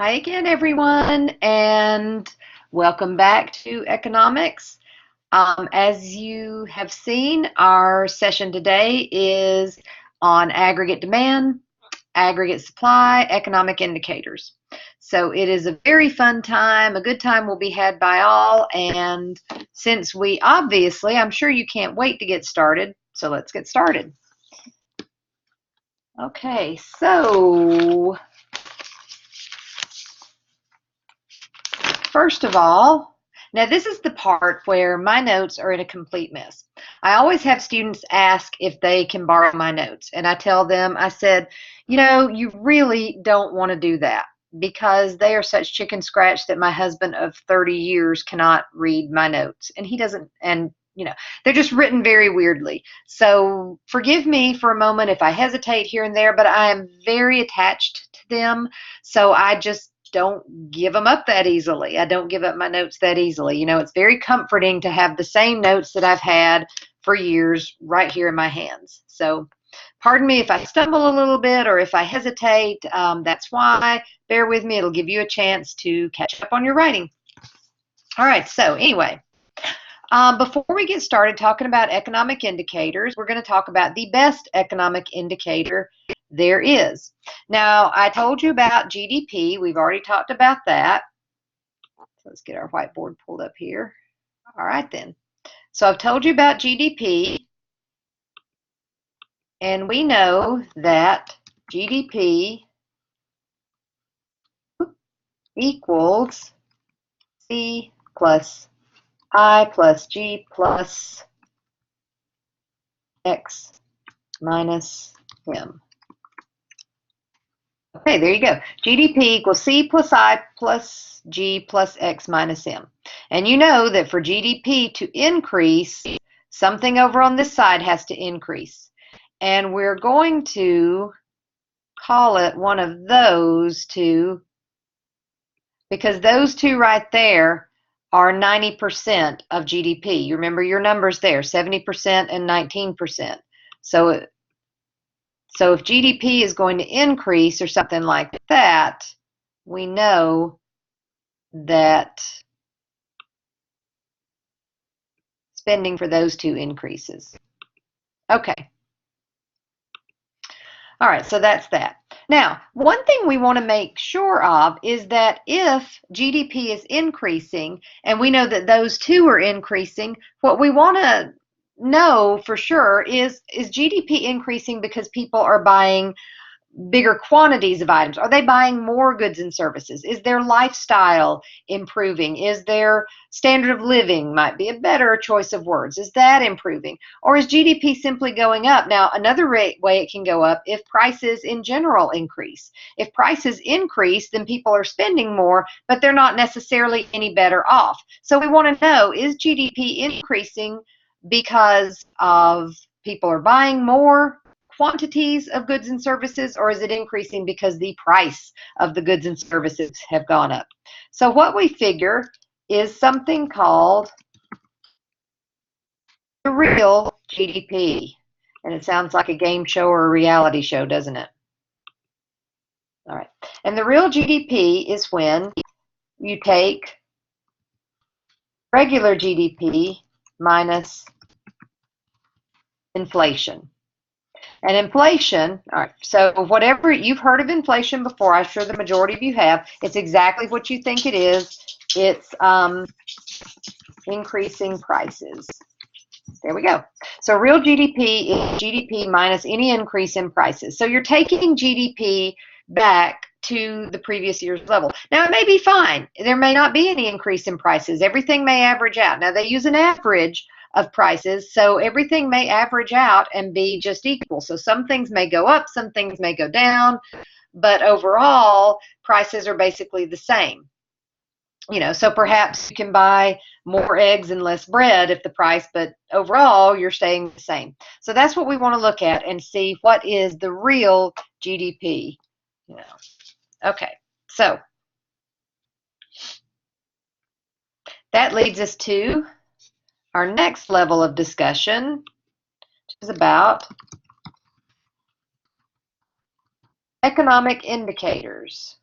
Hi again, everyone, and welcome back to economics. As you have seen, our session today is on aggregate demand, aggregate supply, economic indicators. So it is a very fun time, a good time will be had by all, and since we obviously, I'm sure you can't wait to get started, so let's get started. Okay, so first of all, now this is the part where my notes are in a complete mess. I always have students ask if they can borrow my notes, and I tell them, I said, you really don't want to do that because they are such chicken scratch that my husband of 30 years cannot read my notes, and he doesn't, and they're just written very weirdly. So forgive me for a moment if I hesitate here and there, but I am very attached to them, so I just don't give them up that easily. I don't give up my notes that easily. It's very comforting to have the same notes that I've had for years right here in my hands. So pardon me if I stumble a little bit or if I hesitate. That's why. Bear with me. It'll give you a chance to catch up on your writing. All right. So anyway, before we get started talking about economic indicators, we're going to talk about the best economic indicator there is. Now, I told you about GDP. We've already talked about that. Let's get our whiteboard pulled up here. All right, then. So I've told you about GDP, and we know that GDP equals C plus I plus G plus X minus M. Okay, there you go. GDP equals C plus I plus G plus X minus M. And you know that for GDP to increase, something over on this side has to increase. And we're going to call it one of those two, because those two right there are 90% of GDP. You remember your numbers there, 70% and 19%. So if GDP is going to increase or something like that, we know that spending for those two increases. Okay. All right, so that's that. Now, one thing we want to make sure of is that if GDP is increasing, and we know that those two are increasing, what we want to know for sure is GDP increasing because people are buying bigger quantities of items? Are they buying more goods and services? Is their lifestyle improving? Is their standard of living, might be a better choice of words, is that improving? Or is GDP simply going up? Now, another way it can go up if prices in general increase. If prices increase, then people are spending more, but they're not necessarily any better off. So we want to know, is GDP increasing because of people are buying more quantities of goods and services, or is it increasing because the price of the goods and services have gone up? So what we figure is something called the real GDP. And it sounds like a game show or a reality show, doesn't it? All right. And the real GDP is when you take regular GDP minus inflation. And inflation, all right, so whatever, you've heard of inflation before, I'm sure the majority of you have. It's exactly what you think it is. It's increasing prices. There we go. So real GDP is GDP minus any increase in prices. So you're taking GDP back to the previous year's level. Now, it may be fine. There may not be any increase in prices. Everything may average out. Now, they use an average of prices, so everything may average out and be just equal. So some things may go up, some things may go down, but overall, prices are basically the same. So perhaps you can buy more eggs and less bread if the price, but overall, you're staying the same. So that's what we want to look at and see what is the real GDP. Okay, so that leads us to our next level of discussion, which is about economic indicators.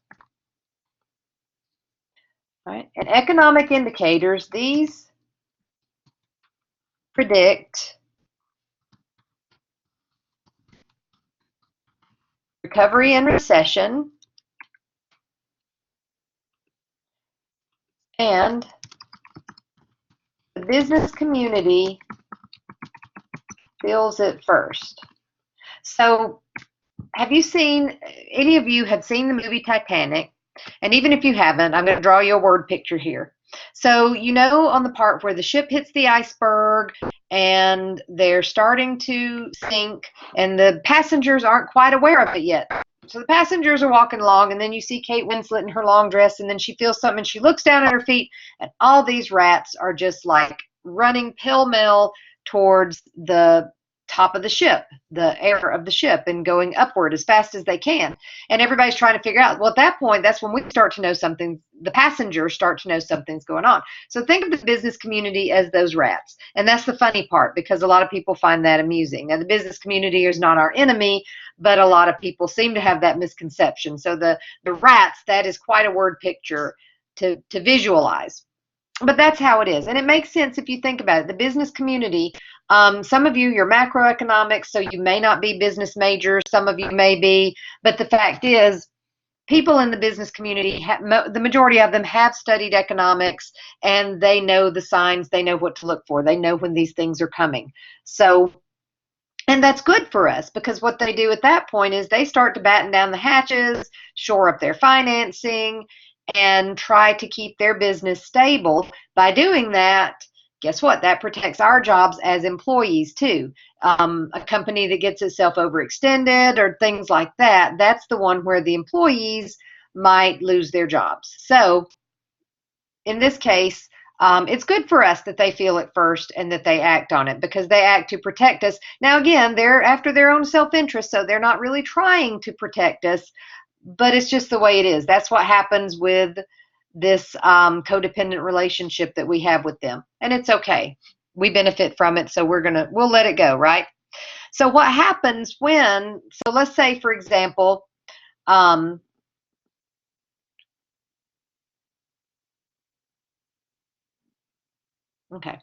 right? And economic indicators, these predict recovery and recession, and the business community feels it first. So have you seen, any of you have seen the movie Titanic? And even if you haven't, I'm going to draw you a word picture here. So, you know, on the part where the ship hits the iceberg and they're starting to sink and the passengers aren't quite aware of it yet. So the passengers are walking along, and then you see Kate Winslet in her long dress, and then she feels something, and she looks down at her feet, and all these rats are just like running pell-mell towards the top of the ship, the air of the ship, and going upward as fast as they can. And everybody's trying to figure out, well, at that point, that's when we start to know something, the passengers start to know something's going on. So think of the business community as those rats. And that's the funny part, because a lot of people find that amusing. Now, the business community is not our enemy, but a lot of people seem to have that misconception. So the rats, that is quite a word picture to visualize. But that's how it is. And it makes sense if you think about it. The business community, some of you, you're macroeconomics, so you may not be business majors. Some of you may be. But the fact is, people in the business community, the majority of them have studied economics, and they know the signs. They know what to look for. They know when these things are coming. So, and that's good for us, because what they do at that point is they start to batten down the hatches, shore up their financing, and try to keep their business stable. By doing that, guess what? That protects our jobs as employees too. A company that gets itself overextended or things like that, that's the one where the employees might lose their jobs. So in this case, it's good for us that they feel it first and that they act on it, because they act to protect us. Now, again, they're after their own self-interest, so they're not really trying to protect us, but it's just the way it is. That's what happens with this codependent relationship that we have with them, and it's okay. We benefit from it, so we'll let it go, right? So what happens when, so let's say, for example, okay,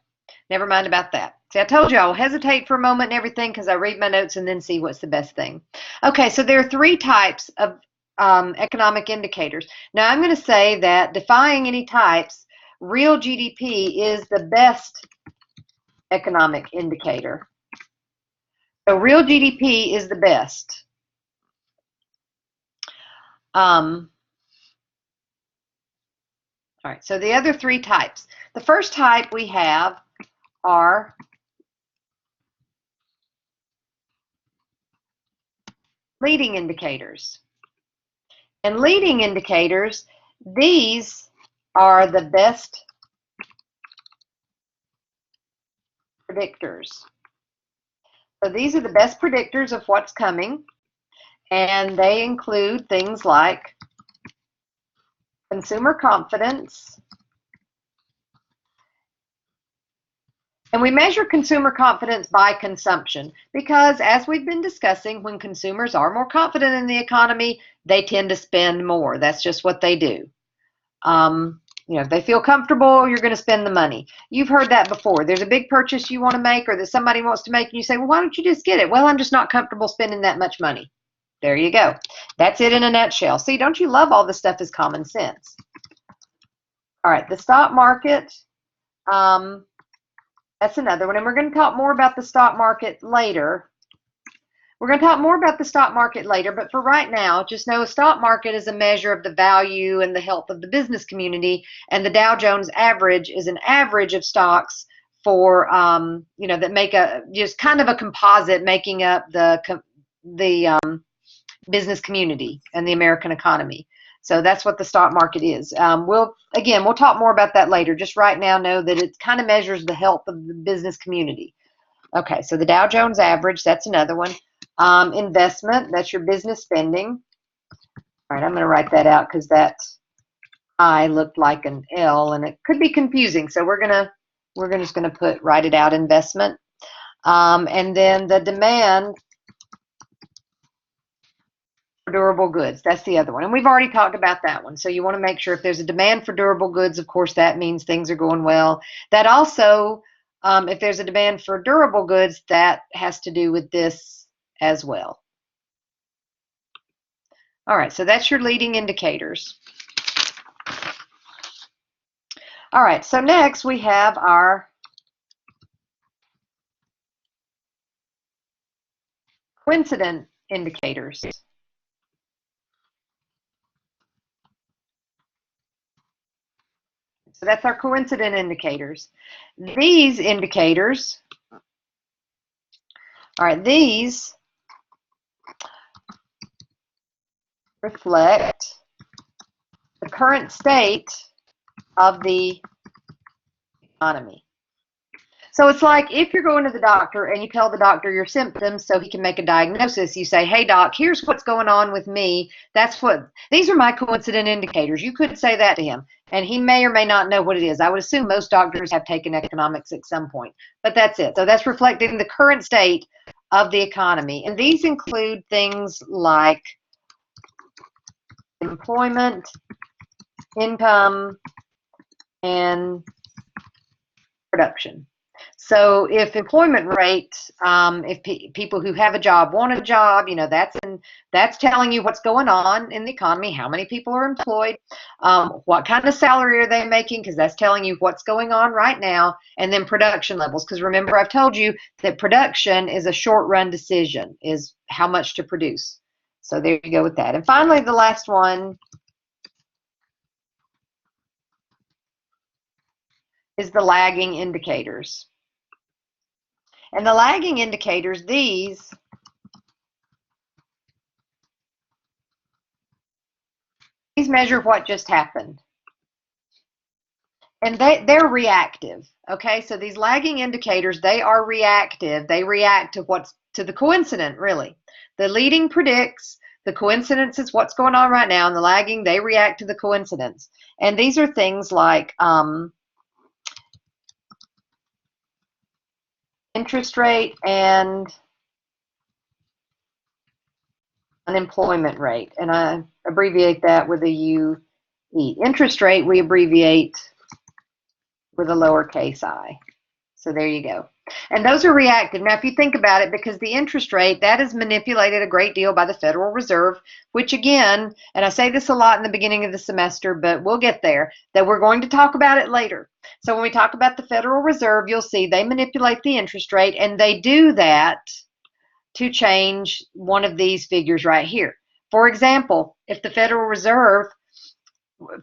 never mind about that. See, I told you I will hesitate for a moment and everything, because I read my notes and then see what's the best thing. Okay, so there are three types of economic indicators. Now, I'm going to say that, defying any types, real GDP is the best economic indicator. So real GDP is the best. All right, so the other three types. The first type we have are leading indicators. And leading indicators, these are the best predictors. So these are the best predictors of what's coming, and they include things like consumer confidence. And we measure consumer confidence by consumption, because, as we've been discussing, when consumers are more confident in the economy, they tend to spend more. That's just what they do. You know, if they feel comfortable, you're going to spend the money. You've heard that before. There's a big purchase you want to make, or that somebody wants to make, and you say, well, why don't you just get it? Well, I'm just not comfortable spending that much money. There you go. That's it in a nutshell. See, don't you love all this stuff is common sense? All right, the stock market, that's another one, and we're going to talk more about the stock market later. We're going to talk more about the stock market later, but for right now, just know a stock market is a measure of the value and the health of the business community, and the Dow Jones average is an average of stocks for, you know, that make just kind of a composite, making up the business community and the American economy. So that's what the stock market is. We'll talk more about that later. Just right now, know that it kind of measures the health of the business community. Okay, so the Dow Jones average, that's another one. Investment, that's your business spending. All right, I'm going to write that out, because that I looked like an L, and it could be confusing. So we're just going to write it out, investment. And then the demand for durable goods. That's the other one. And we've already talked about that one. So you want to make sure if there's a demand for durable goods, of course, that means things are going well. That also, if there's a demand for durable goods, that has to do with this as well. All right, so that's your leading indicators. All right, so next we have our coincident indicators. So that's our coincident indicators. These indicators, all right, these reflect the current state of the economy. So it's like if you're going to the doctor and you tell the doctor your symptoms so he can make a diagnosis, you say, hey doc, here's what's going on with me. These are my coincident indicators. You could say that to him and he may or may not know what it is. I would assume most doctors have taken economics at some point, but that's it. So that's reflecting the current state of the economy. And these include things like employment, income, and production. So if employment rate, if people who have a job want a job, you know, that's telling you what's going on in the economy, how many people are employed, what kind of salary are they making, because that's telling you what's going on right now, and then production levels, because remember I've told you that production is a short-run decision, is how much to produce. So there you go with that. And finally, the last one is the lagging indicators. And the lagging indicators, these measure what just happened. And they're reactive, okay? So these lagging indicators, they are reactive. They react to the coincident, really. The leading predicts, the coincidence is what's going on right now, and the lagging, they react to the coincidence. And these are things like interest rate and unemployment rate, and I abbreviate that with a UE. Interest rate we abbreviate with a lowercase I. So there you go. And those are reactive. Now, if you think about it, because the interest rate, that is manipulated a great deal by the Federal Reserve, which again, and I say this a lot in the beginning of the semester, but we'll get there, that we're going to talk about it later. So when we talk about the Federal Reserve, you'll see they manipulate the interest rate, and they do that to change one of these figures right here. For example, if the Federal Reserve,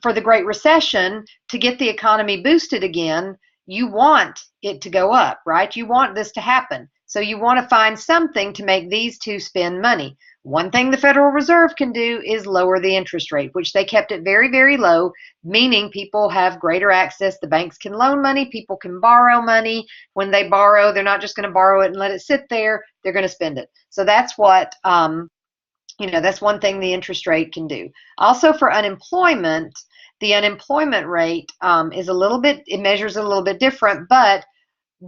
for the Great Recession, to get the economy boosted again, you want it to go up, right? You want this to happen. So you want to find something to make these two spend money. One thing the Federal Reserve can do is lower the interest rate, which they kept it very, very low, meaning people have greater access. The banks can loan money. People can borrow money. When they borrow, they're not just going to borrow it and let it sit there. They're going to spend it. So that's what, that's one thing the interest rate can do. Also for unemployment, the unemployment rate is a little bit, it measures a little bit different, but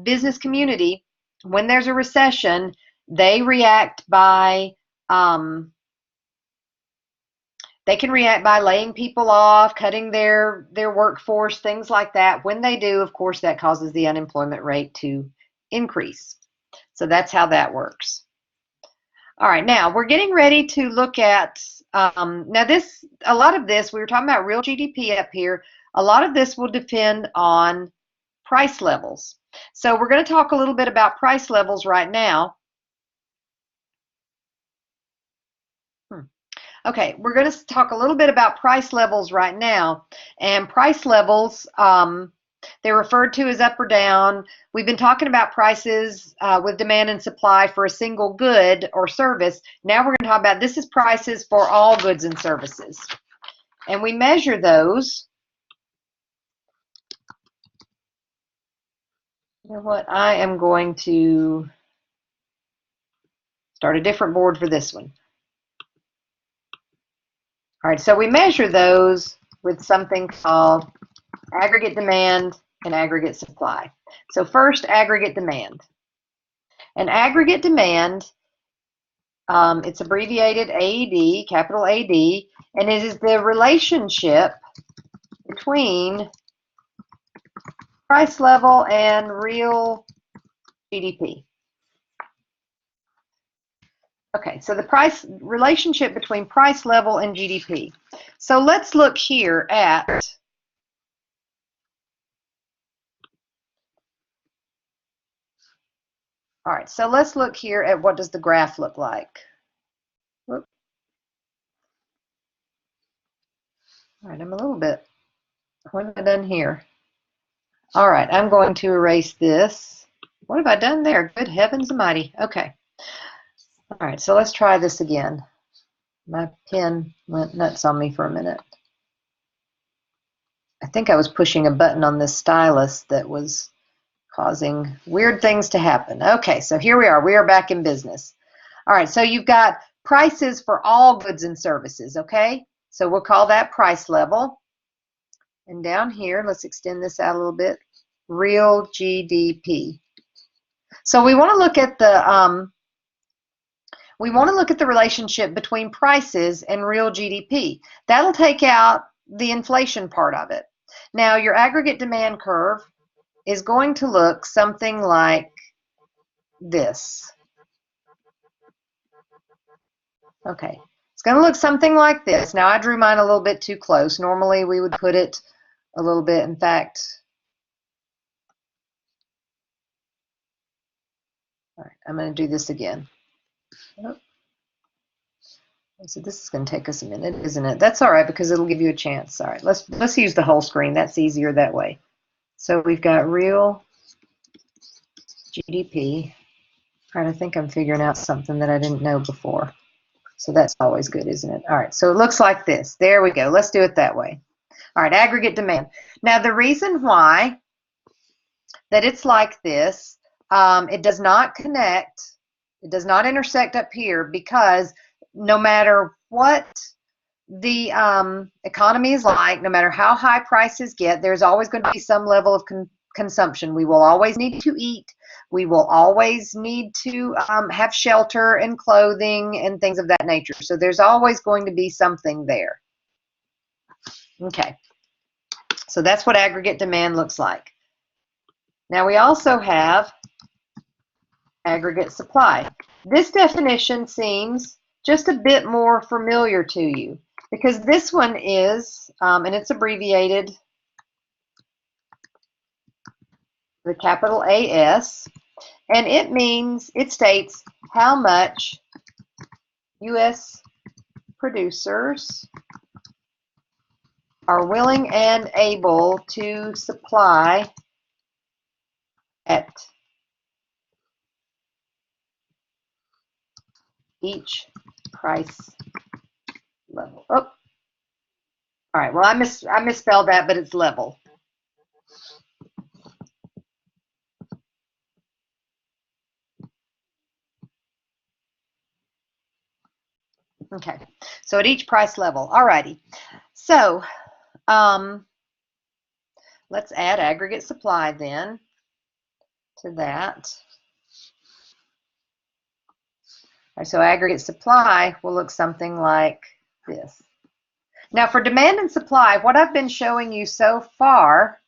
business community, when there's a recession, they react by, they can react by laying people off, cutting their workforce, things like that. When they do, of course, that causes the unemployment rate to increase. So that's how that works. All right, now we're getting ready to look at, now this, a lot of this, we were talking about real GDP up here, a lot of this will depend on price levels. So we're going to talk a little bit about price levels right now. Okay, we're going to talk a little bit about price levels right now. And price levels, they're referred to as up or down. We've been talking about prices with demand and supply for a single good or service. Now we're going to talk about, this is prices for all goods and services. And we measure those. You know what? I am going to start a different board for this one. All right, so we measure those with something called aggregate demand and aggregate supply. So first, aggregate demand. And aggregate demand It's abbreviated AED, capital AD, and it is the relationship between price level and real GDP. Okay, so the price relationship between price level and GDP. So let's look here at all right, so let's look here at what does the graph look like. Whoop. All right, I'm a little bit, what have I done here? All right, I'm going to erase this. What have I done there? Good heavens almighty. Okay. All right, so let's try this again. My pen went nuts on me for a minute. I think I was pushing a button on this stylus that was causing weird things to happen. Okay, so here we are. We are back in business. All right, so you've got prices for all goods and services, okay? So we'll call that price level. And down here, let's extend this out a little bit, real GDP. So we want to look at the relationship between prices and real GDP. That'll take out the inflation part of it. Now, your aggregate demand curve is going to look something like this. Okay, it's going to look something like this. Now, I drew mine a little bit too close. Normally, we would put it a little bit, in fact. All right, I'm going to do this again. Oh. So this is going to take us a minute, isn't it? That's all right, because it'll give you a chance. All right, let's use the whole screen. That's easier that way. So we've got real GDP. All right, I think I'm figuring out something that I didn't know before. So that's always good, isn't it? All right, so it looks like this. There we go. Let's do it that way. All right, aggregate demand. Now, the reason why that it's like this, it does not connect, it does not intersect up here, because no matter what the economy is like, no matter how high prices get, there's always going to be some level of consumption. We will always need to eat. We will always need to have shelter and clothing and things of that nature. So there's always going to be something there. Okay, so that's what aggregate demand looks like. Now we also have aggregate supply. This definition seems just a bit more familiar to you, because this one is, and it's abbreviated, the capital AS, and it states how much U.S. producers are willing and able to supply at each price level. Oh, all right. Well, I misspelled that, but it's level. Okay. So at each price level. All righty. So let's add aggregate supply then to that. All right, so aggregate supply will look something like this. Now for demand and supply, what I've been showing you so far,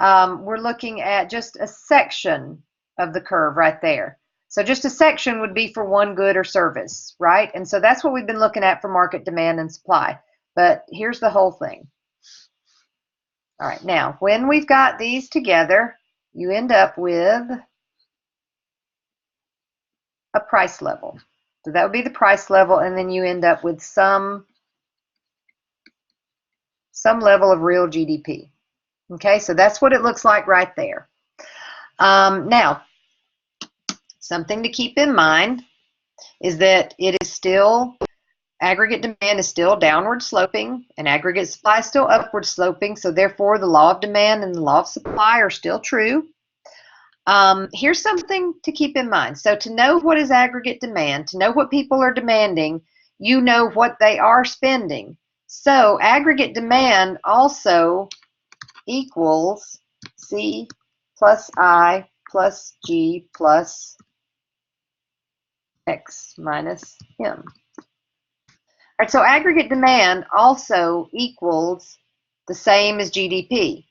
we're looking at just a section of the curve right there. So just a section would be for one good or service, right? And so that's what we've been looking at for market demand and supply. But here's the whole thing. All right, now when we've got these together, you end up with a price level. So that would be the price level, and then you end up with some level of real GDP. Okay, so that's what it looks like right there. Now, something to keep in mind is that it is still, aggregate demand is still downward sloping, and aggregate supply is still upward sloping, so therefore the law of demand and the law of supply are still true. Here's something to keep in mind. So to know what is aggregate demand, to know what people are demanding, you know what they are spending. So aggregate demand also equals C plus I plus G plus X minus M. All right, so aggregate demand also equals the same as GDP.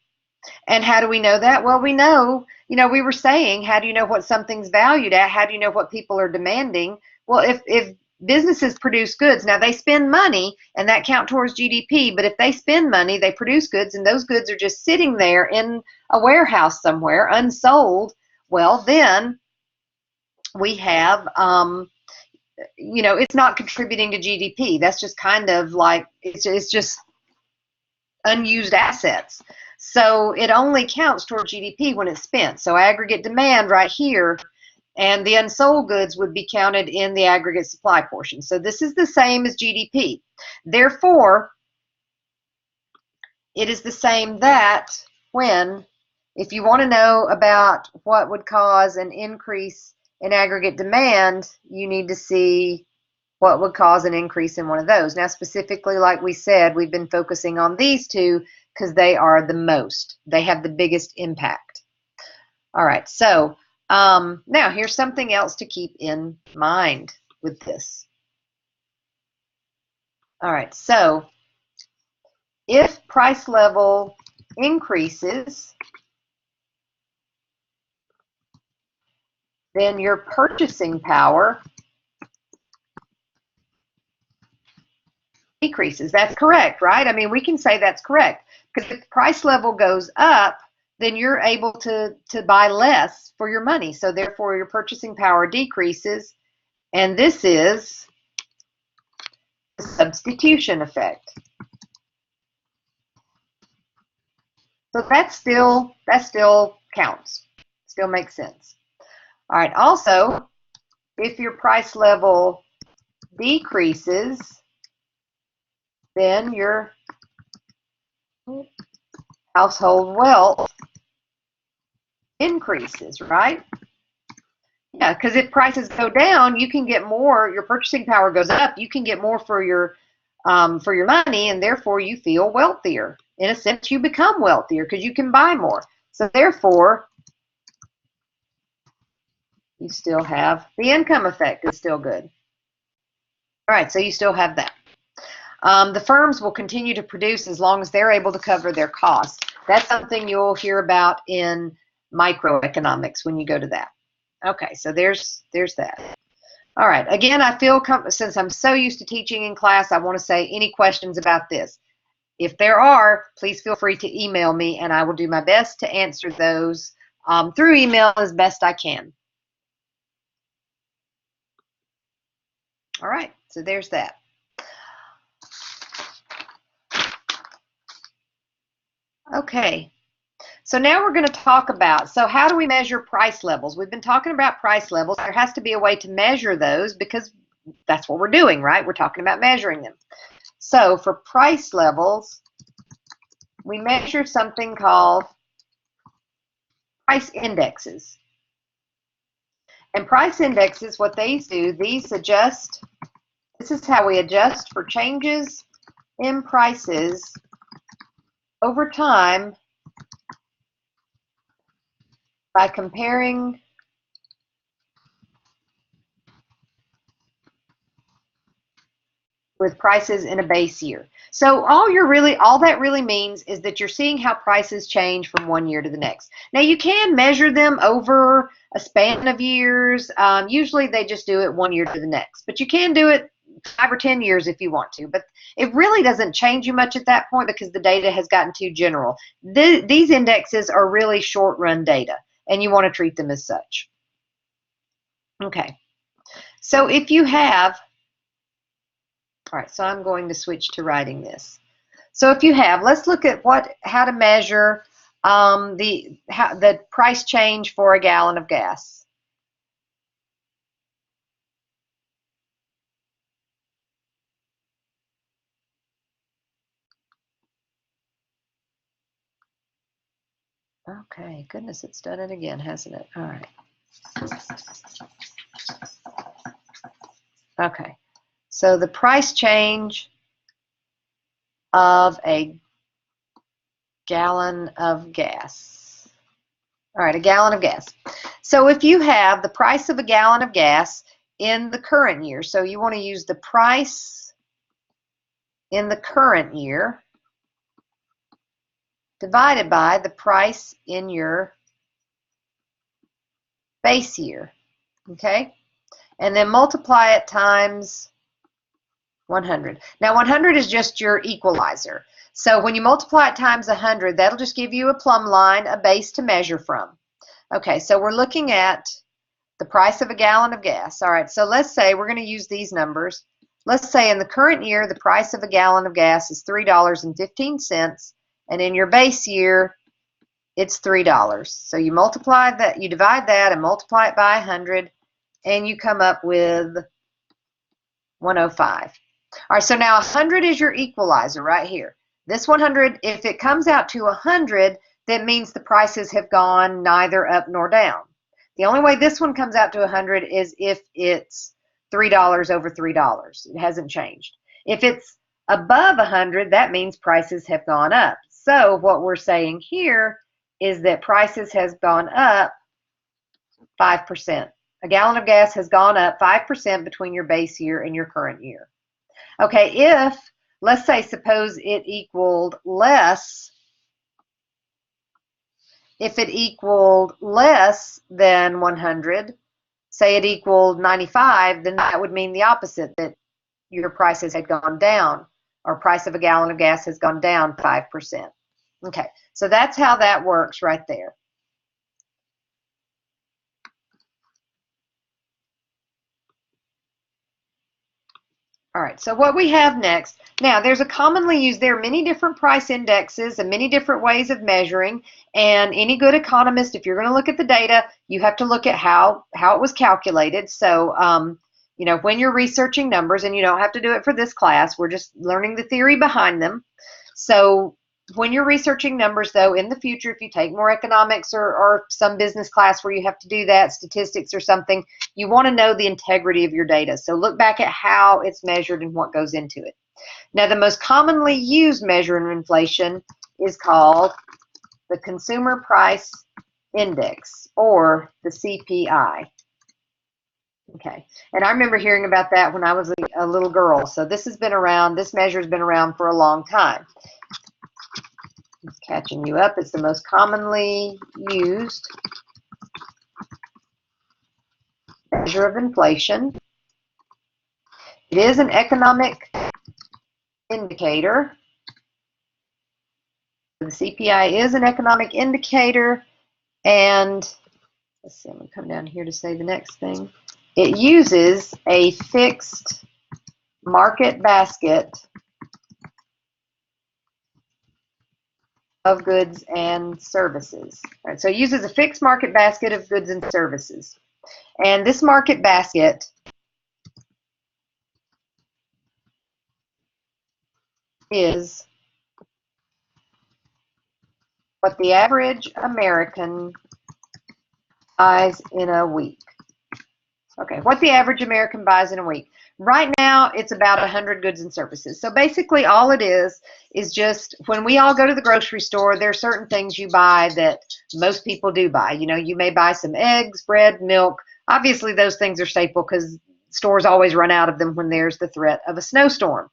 And how do we know that? Well, we know, we were saying, how do you know what something's valued at? How do you know what people are demanding? Well, if businesses produce goods, now they spend money and that count towards GDP, but if they spend money, they produce goods and those goods are just sitting there in a warehouse somewhere unsold, well, then we have, it's not contributing to GDP. That's just kind of like, it's just unused assets. So it only counts toward GDP when it's spent. So aggregate demand right here and the unsold goods would be counted in the aggregate supply portion. So this is the same as GDP. Therefore, it is the same that when, if you want to know about what would cause an increase in aggregate demand, you need to see what would cause an increase in one of those. Now, specifically, like we said, we've been focusing on these two because they are the most. They have the biggest impact. All right, so now here's something else to keep in mind with this. All right, so if price level increases, then your purchasing power decreases. That's correct, right? I mean, we can say that's correct because if the price level goes up, then you're able to buy less for your money. So therefore, your purchasing power decreases, and this is the substitution effect. So that still counts, still makes sense. All right, also, if your price level decreases, then your household wealth increases, right? Yeah, because if prices go down, you can get more. Your purchasing power goes up. You can get more for your money, and therefore you feel wealthier. In a sense, you become wealthier because you can buy more. So therefore, you still have the income effect is still good. All right, so you still have that. The firms will continue to produce as long as they're able to cover their costs. That's something you'll hear about in microeconomics when you go to that. Okay, so there's that. All right, again, I feel, since I'm so used to teaching in class, I want to say any questions about this. If there are, please feel free to email me and I will do my best to answer those through email as best I can. All right, so there's that. Okay, so now we're going to talk about, so how do we measure price levels? We've been talking about price levels. There has to be a way to measure those because that's what we're doing, right? We're talking about measuring them. So for price levels, we measure something called price indexes. And price indexes, what these do, these adjust, this is how we adjust for changes in prices over time by comparing with prices in a base year. So all that really means is that you're seeing how prices change from one year to the next. Now you can measure them over a span of years. Usually they just do it 1 year to the next, but you can do it 5 or 10 years if you want to. But it really doesn't change you much at that point because the data has gotten too general. These indexes are really short-run data, and you want to treat them as such. Okay, so if you have, all right, so I'm going to switch to writing this. So if you have, let's look at how to measure the price change for a gallon of gas. Okay, goodness, it's done it again, hasn't it? All right. Okay, so the price change of a gallon of gas. All right, a gallon of gas. So if you have the price of a gallon of gas in the current year. So you want to use the price in the current year divided by the price in your base year, okay? And then multiply it times 100. Now 100 is just your equalizer. So when you multiply it times 100, that'll just give you a plumb line, a base to measure from. Okay, so we're looking at the price of a gallon of gas. All right, so let's say we're going to use these numbers. Let's say in the current year, the price of a gallon of gas is $3.15, and in your base year, it's $3. So you multiply that, you divide that and multiply it by 100, and you come up with 105. All right, so now 100 is your equalizer right here. This 100, if it comes out to 100, that means the prices have gone neither up nor down. The only way this one comes out to 100 is if it's $3 over $3. It hasn't changed. If it's above 100, that means prices have gone up. So what we're saying here is that prices has gone up 5%. A gallon of gas has gone up 5% between your base year and your current year. Okay, if, let's say, suppose it equaled less, if it equaled less than 100, say it equaled 95, then that would mean the opposite, that your prices had gone down, or price of a gallon of gas has gone down 5%. Okay, so that's how that works right there. All right, so what we have next, now there's a commonly used, there are many different price indexes and many different ways of measuring, and any good economist, if you're going to look at the data, you have to look at how it was calculated. So, you know, when you're researching numbers, and you don't have to do it for this class, we're just learning the theory behind them. So when you're researching numbers, though, in the future, if you take more economics or some business class where you have to do that, statistics or something, you want to know the integrity of your data. So look back at how it's measured and what goes into it. Now, the most commonly used measure in inflation is called the Consumer Price Index, or the CPI. Okay, and I remember hearing about that when I was a little girl. So this has been around, this measure has been around for a long time. It's catching you up. It's the most commonly used measure of inflation. It is an economic indicator. The CPI is an economic indicator, and let's see, I'm going to come down here to say the next thing. It uses a fixed market basket of goods and services. All right, so it uses a fixed market basket of goods and services. And this market basket is what the average American buys in a week. Okay, what the average American buys in a week. Right now, it's about 100 goods and services. So basically, all it is just when we all go to the grocery store, there are certain things you buy that most people do buy. You know, you may buy some eggs, bread, milk. Obviously, those things are staple because stores always run out of them when there's the threat of a snowstorm.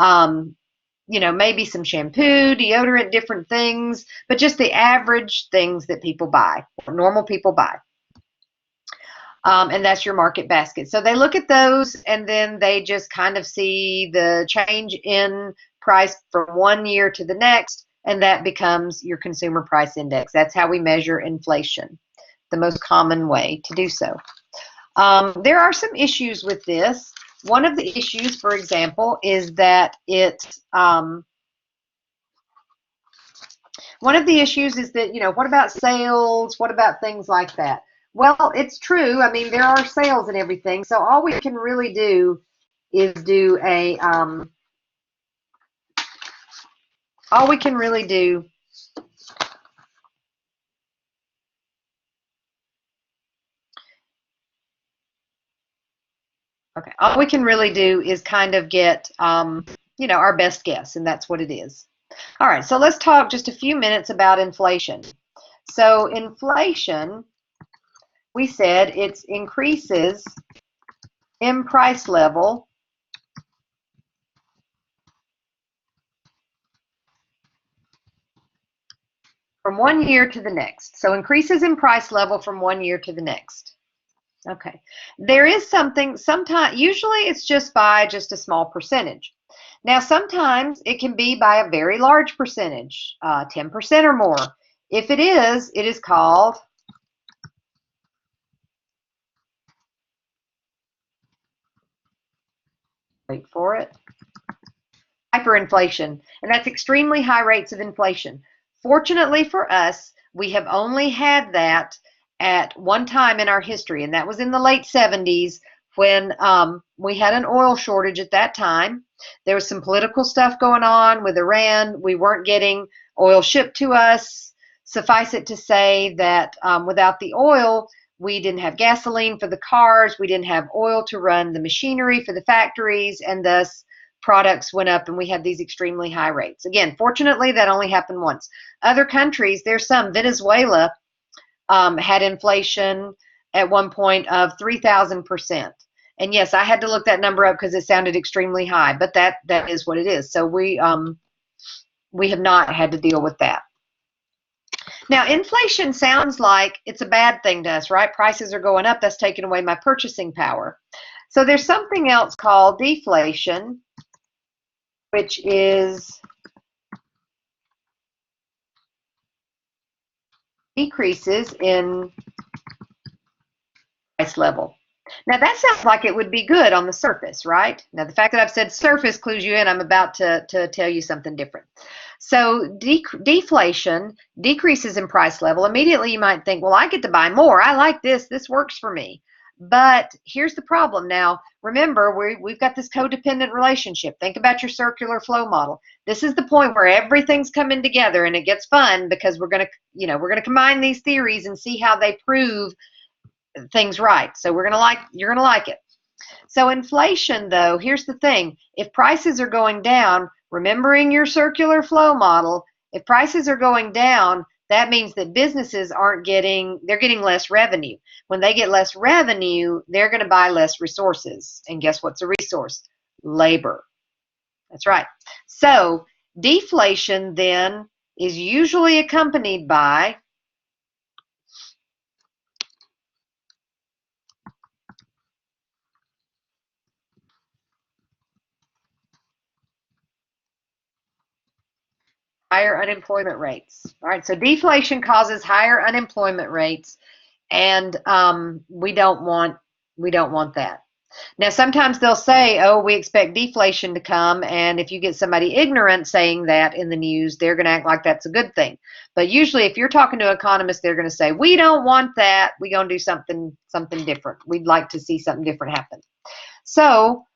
You know, maybe some shampoo, deodorant, different things, but just the average things that people buy, or normal people buy. And that's your market basket. So they look at those, and then they just kind of see the change in price from one year to the next, and that becomes your consumer price index. That's how we measure inflation, the most common way to do so. There are some issues with this. One of the issues, for example, is that one of the issues is that, you know, what about sales? What about things like that? Well, it's true. I mean, there are sales and everything. So all we can really do is do a, all we can really do Okay, all we can really do is kind of get, you know, our best guess, and that's what it is. All right, so let's talk just a few minutes about inflation. So inflation, we said it increases in price level from 1 year to the next. So increases in price level from 1 year to the next. Okay. There is something, sometimes, usually it's just by just a small percentage. Now, sometimes it can be by a very large percentage, 10% or more. If it is called wait for it, hyperinflation, and that's extremely high rates of inflation. Fortunately for us, we have only had that at one time in our history, and that was in the late 70s when we had an oil shortage at that time. There was some political stuff going on with Iran. We weren't getting oil shipped to us. Suffice it to say that without the oil, we didn't have gasoline for the cars, we didn't have oil to run the machinery for the factories, and thus products went up and we had these extremely high rates. Again, fortunately, that only happened once. Other countries, there's some. Venezuela had inflation at one point of 3,000%. And yes, I had to look that number up because it sounded extremely high, but that is what it is. So we have not had to deal with that. Now, inflation sounds like it's a bad thing to us, right? Prices are going up. That's taking away my purchasing power. So there's something else called deflation, which is decreases in price level. Now that sounds like it would be good on the surface, right? Now the fact that I've said surface clues you in, I'm about to tell you something different. So deflation, decreases in price level. Immediately you might think, well, I get to buy more. I like this. This works for me. But here's the problem. Now, remember, we've got this codependent relationship. Think about your circular flow model. This is the point where everything's coming together and it gets fun because we're going to combine these theories and see how they prove things right. So you're going to like it. So inflation, though, here's the thing. If prices are going down, remembering your circular flow model, if prices are going down, that means that businesses they're getting less revenue. When they get less revenue, they're going to buy less resources. And guess what's a resource? Labor. That's right. So deflation then is usually accompanied by higher unemployment rates. All right, so deflation causes higher unemployment rates, and we don't want that. Now, sometimes they'll say, "Oh, we expect deflation to come," and if you get somebody ignorant saying that in the news, they're going to act like that's a good thing. But usually, if you're talking to economists, they're going to say, "We don't want that. We're going to do something different. We'd like to see something different happen." So,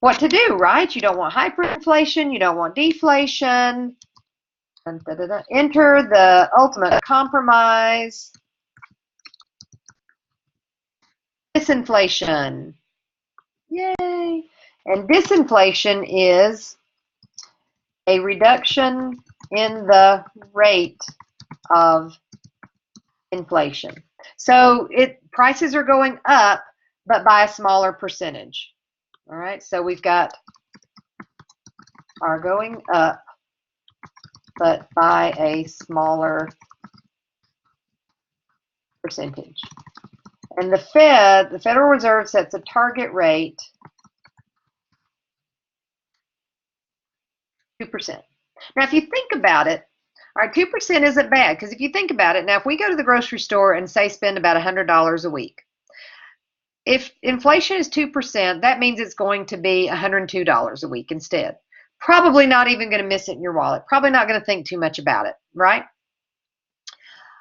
what to do, right? You don't want hyperinflation. You don't want deflation. Enter the ultimate compromise. Disinflation. Yay. And disinflation is a reduction in the rate of inflation. So prices are going up, but by a smaller percentage. All right, so we've got are going up, but by a smaller percentage. And the Federal Reserve, sets a target rate 2%. Now, if you think about it, all right, 2% isn't bad because if you think about it, now if we go to the grocery store and say spend about $100 a week, if inflation is 2%, that means it's going to be $102 a week instead. Probably not even going to miss it in your wallet. Probably not going to think too much about it, right?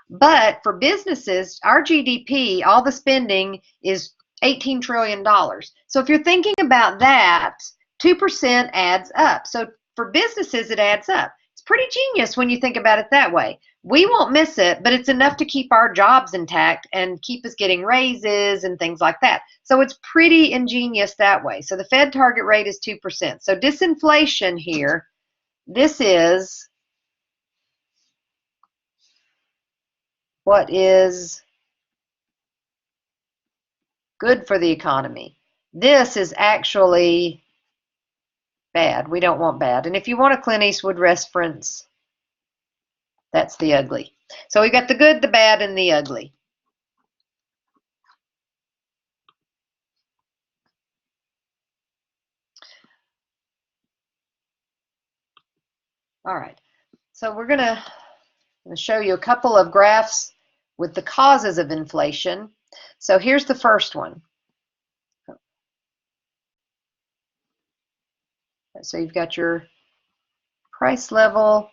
But for businesses, our GDP, all the spending is $18 trillion. So if you're thinking about that, 2% adds up. So for businesses, it adds up. It's pretty genius when you think about it that way. We won't miss it, but it's enough to keep our jobs intact and keep us getting raises and things like that. So it's pretty ingenious that way. So the Fed target rate is 2%. So disinflation here, this is what is good for the economy. This is actually bad. We don't want bad. And if you want a Clint Eastwood reference, that's the ugly. So we've got the good, the bad, and the ugly. All right. So we're going to show you a couple of graphs with the causes of inflation. So here's the first one. So you've got your price level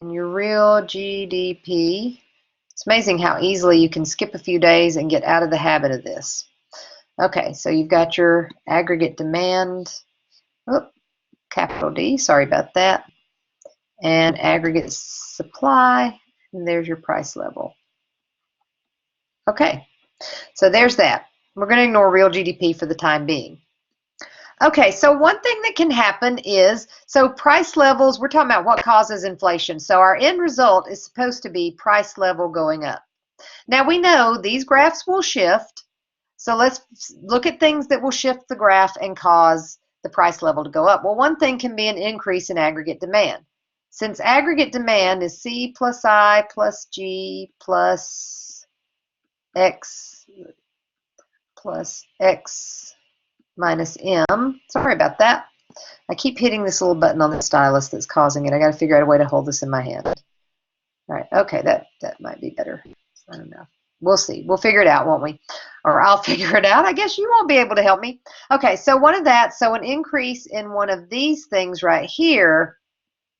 and your real GDP. It's amazing how easily you can skip a few days and get out of the habit of this. Okay, so you've got your aggregate demand, capital D, sorry about that, and aggregate supply, and there's your price level. Okay, so there's that. We're going to ignore real GDP for the time being. Okay, so one thing that can happen is, so price levels, we're talking about what causes inflation. So our end result is supposed to be price level going up. Now we know these graphs will shift, so let's look at things that will shift the graph and cause the price level to go up. Well, one thing can be an increase in aggregate demand. Since aggregate demand is C plus I plus G plus X minus M. Sorry about that. I keep hitting this little button on the stylus that's causing it. I got to figure out a way to hold this in my hand. All right, okay, that might be better. I don't know. We'll see. We'll figure it out, won't we? Or I'll figure it out. I guess you won't be able to help me. Okay, so one of that, so an increase in one of these things right here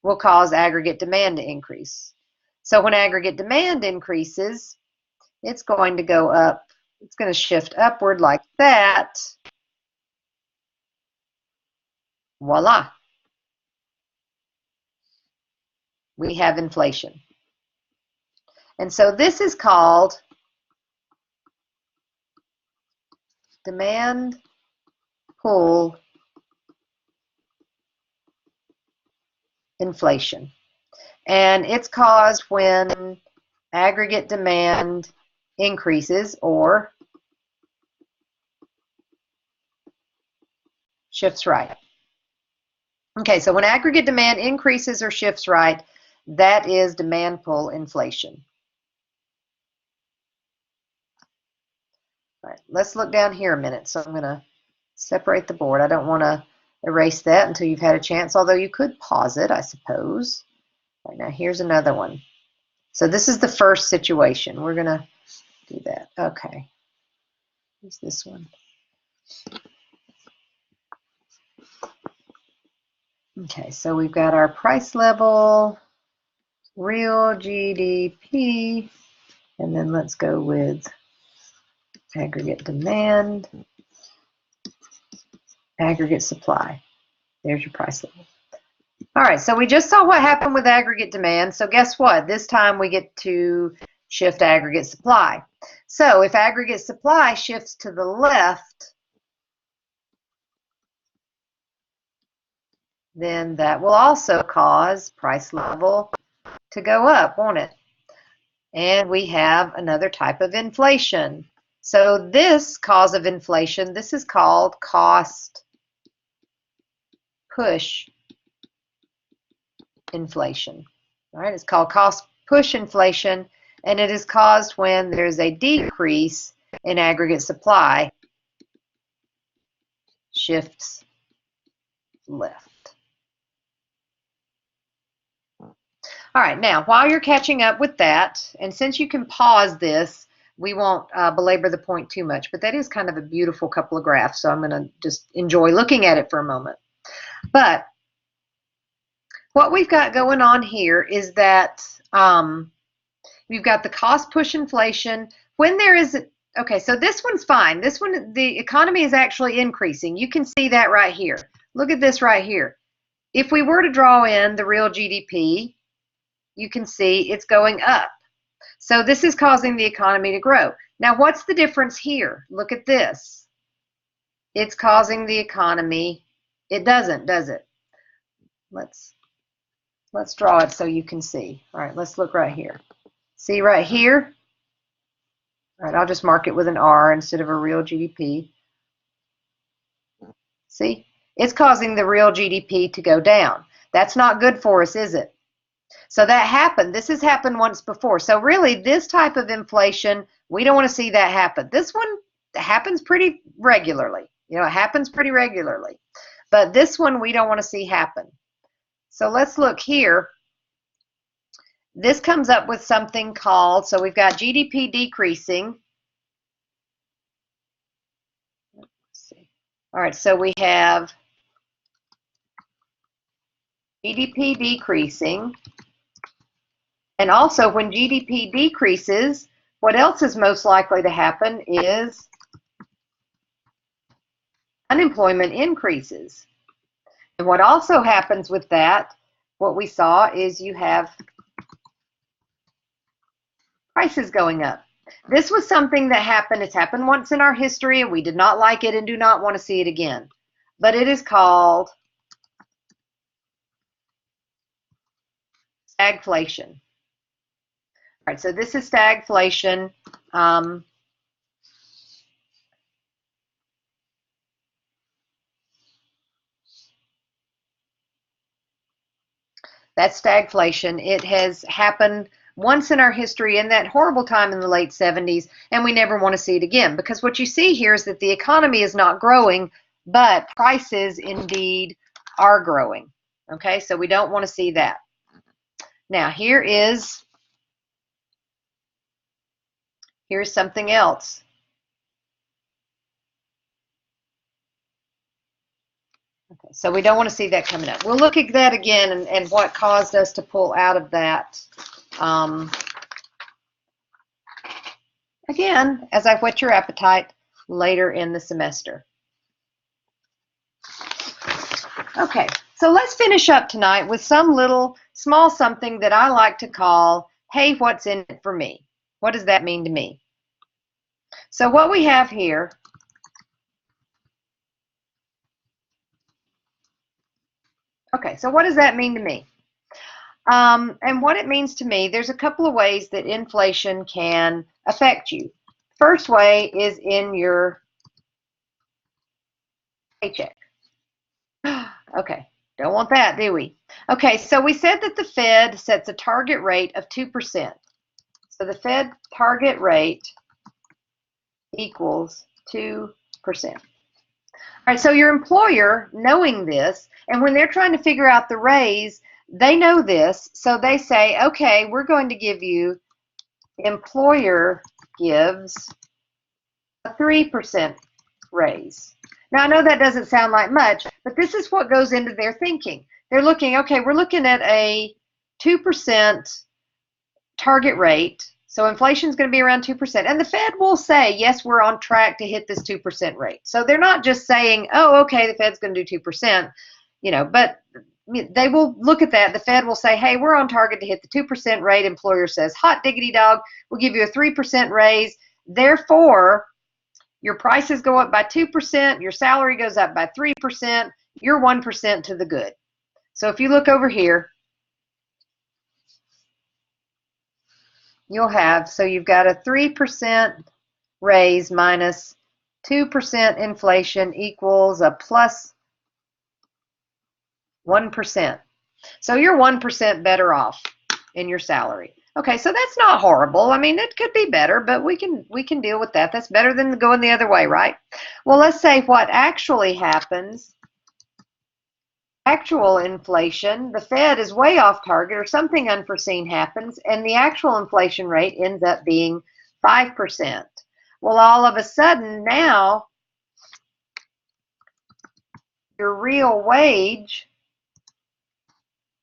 will cause aggregate demand to increase. So when aggregate demand increases, it's going to go up. It's going to shift upward like that. Voila. We have inflation. And so this is called demand pull inflation. And it's caused when aggregate demand increases or shifts right. Okay, so when aggregate demand increases or shifts right, that is demand pull inflation. All right, let's look down here a minute. So I'm going to separate the board. I don't want to erase that until you've had a chance, although you could pause it, I suppose. All right, now here's another one. So this is the first situation. We're going to do that. Okay. What's this one? Okay, so we've got our price level, real GDP, and then let's go with aggregate demand, aggregate supply. There's your price level. All right, so we just saw what happened with aggregate demand. So guess what? This time we get to shift aggregate supply. So if aggregate supply shifts to the left, then that will also cause price level to go up, won't it? And we have another type of inflation. So this cause of inflation, this is called cost push inflation. All right, it's called cost push inflation, and it is caused when there's a decrease in aggregate supply shifts left. All right, now while you're catching up with that, and since you can pause this, we won't belabor the point too much, but that is kind of a beautiful couple of graphs, so I'm going to just enjoy looking at it for a moment. But what we've got going on here is that we've got the cost push inflation. When there is, okay, so this one's fine. This one, the economy is actually increasing. You can see that right here. Look at this right here. If we were to draw in the real GDP, you can see it's going up. So this is causing the economy to grow. Now, what's the difference here? Look at this. It's causing the economy. It doesn't, does it? Let's draw it so you can see. All right, let's look right here. See right here? All right, I'll just mark it with an R instead of a real GDP. See, it's causing the real GDP to go down. That's not good for us, is it? So that happened. This has happened once before. So really, this type of inflation, we don't want to see that happen. This one happens pretty regularly. You know, it happens pretty regularly. But this one we don't want to see happen. So let's look here. This comes up with something called, so we've got GDP decreasing. Let's see. All right, so we have GDP decreasing. And also when GDP decreases, what else is most likely to happen is unemployment increases. And what also happens with that, what we saw is you have prices going up. This was something that happened. It's happened once in our history, and we did not like it and do not want to see it again. But it is called stagflation. All right, so this is stagflation. That's stagflation. It has happened once in our history in that horrible time in the late 70s, and we never want to see it again, because what you see here is that the economy is not growing, but prices indeed are growing. Okay, so we don't want to see that. Now here's something else. Okay, so we don't want to see that coming up. We'll look at that again and what caused us to pull out of that. Again, as I whet your appetite later in the semester. Okay, so let's finish up tonight with some little small something that I like to call, hey, what's in it for me? What does that mean to me? So what we have here, okay, so what does that mean to me? And what it means to me, there's a couple of ways that inflation can affect you. First way is in your paycheck. Okay, don't want that, do we? Okay, so we said that the Fed sets a target rate of 2%. So the Fed target rate equals 2%. All right, so your employer, knowing this, and when they're trying to figure out the raise, they know this, so they say, okay, we're going to give you, employer gives a 3% raise. Now, I know that doesn't sound like much, but this is what goes into their thinking. They're looking, okay, we're looking at a 2% target rate. So inflation is going to be around 2%. And the Fed will say, yes, we're on track to hit this 2% rate. So they're not just saying, oh, okay, the Fed's going to do 2%, you know, but they will look at that. The Fed will say, hey, we're on target to hit the 2% rate. Employer says, hot diggity dog, we'll give you a 3% raise. Therefore, your prices go up by 2%, your salary goes up by 3%, you're 1% to the good. So if you look over here, you'll have, so you've got a 3% raise minus 2% inflation equals a plus 1%. So you're 1% better off in your salary. Okay, so that's not horrible. I mean, it could be better, but we can deal with that. That's better than going the other way, right? Well, let's say what actually happens. Actual inflation, the Fed is way off target or something unforeseen happens, and the actual inflation rate ends up being 5%. Well, all of a sudden now, your real wage,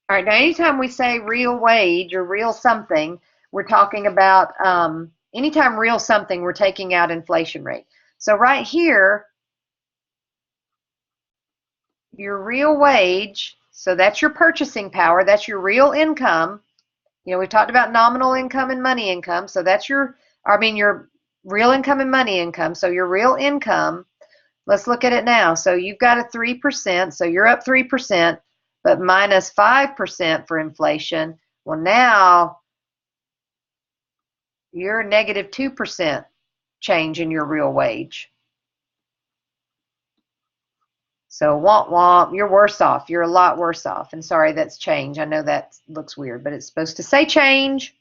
all right, now anytime we say real wage or real something, we're talking about, anytime real something, we're taking out inflation rate. So right here, your real wage, so that's your purchasing power, that's your real income. You know, we talked about nominal income and money income, so that's your real income and money income. So your real income, let's look at it now. So you've got a 3%, so you're up 3%, but minus 5% for inflation. Well, now you're negative 2% change in your real wage. So womp womp, you're worse off. You're a lot worse off. And sorry, that's change. I know that looks weird, but it's supposed to say change.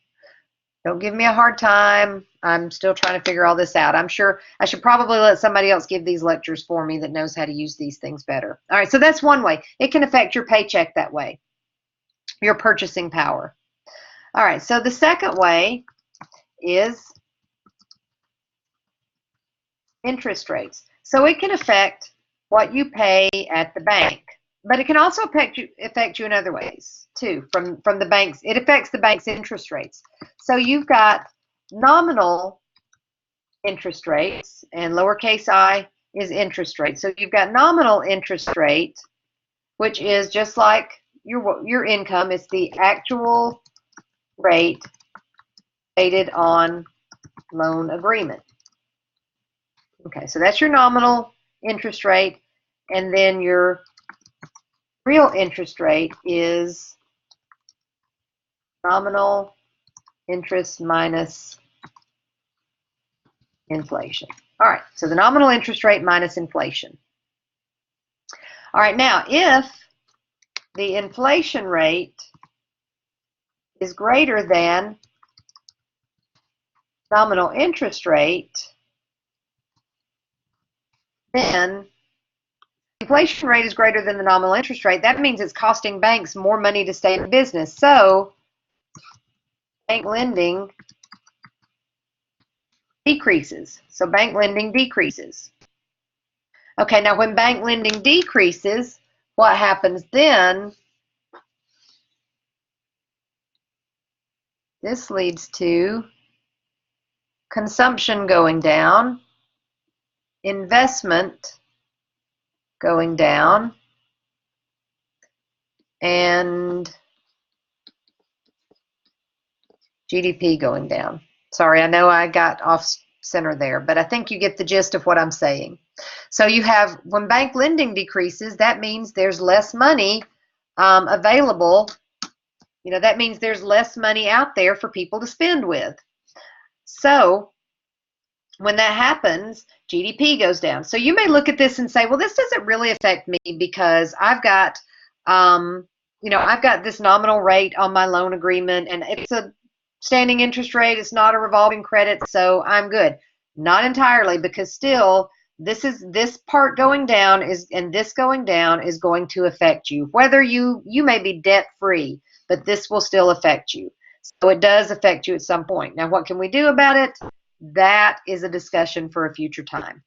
Don't give me a hard time. I'm still trying to figure all this out. I'm sure I should probably let somebody else give these lectures for me that knows how to use these things better. All right, so that's one way. It can affect your paycheck that way, your purchasing power. All right, so the second way is interest rates. So it can affect what you pay at the bank, but it can also affect you in other ways too. From the banks, it affects the bank's interest rates. So you've got nominal interest rates, and lowercase I is interest rate. So you've got nominal interest rate, which is just like your income. It's the actual rate stated on loan agreement. Okay, so that's your nominal interest rate, and then your real interest rate is nominal interest minus inflation. All right, so the nominal interest rate minus inflation. All right, now if the inflation rate is greater than nominal interest rate, then inflation rate is greater than the nominal interest rate. That means it's costing banks more money to stay in business. So bank lending decreases. So bank lending decreases. Okay, now when bank lending decreases, what happens then? This leads to consumption going down, investment going down, and GDP going down. Sorry, I know I got off center there, but I think you get the gist of what I'm saying. So you have, when bank lending decreases, that means there's less money available. You know, that means there's less money out there for people to spend with. So when that happens, GDP goes down. So you may look at this and say, well, this doesn't really affect me because I've got, I've got this nominal rate on my loan agreement, and it's a standing interest rate. It's not a revolving credit, so I'm good. Not entirely, because still this part going down and this going down is going to affect you. Whether you may be debt free, but this will still affect you. So it does affect you at some point. Now, what can we do about it? That is a discussion for a future time.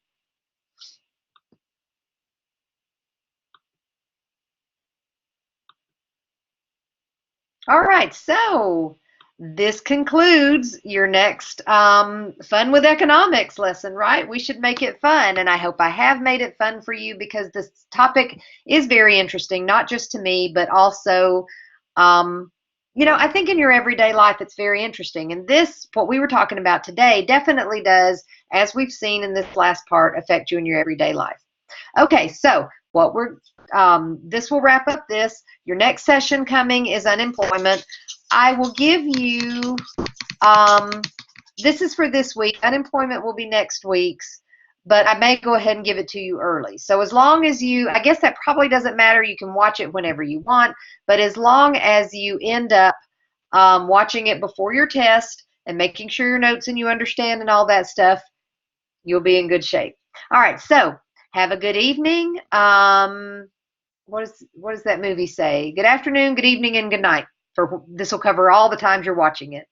All right, so this concludes your next Fun with Economics lesson, right? We should make it fun, and I hope I have made it fun for you, because this topic is very interesting, not just to me, but also, I think in your everyday life it's very interesting. And this, what we were talking about today, definitely does, as we've seen in this last part, affect you in your everyday life. Okay, so this will wrap up this. Your next session coming is unemployment. I will give you, this is for this week. Unemployment will be next week's, but I may go ahead and give it to you early. So as long as I guess that probably doesn't matter. You can watch it whenever you want, but as long as you end up watching it before your test and making sure your notes and you understand and all that stuff, you'll be in good shape. All right, so have a good evening. What does that movie say? Good afternoon, good evening, and good night. This will cover all the times you're watching it.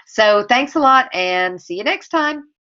So thanks a lot, and see you next time.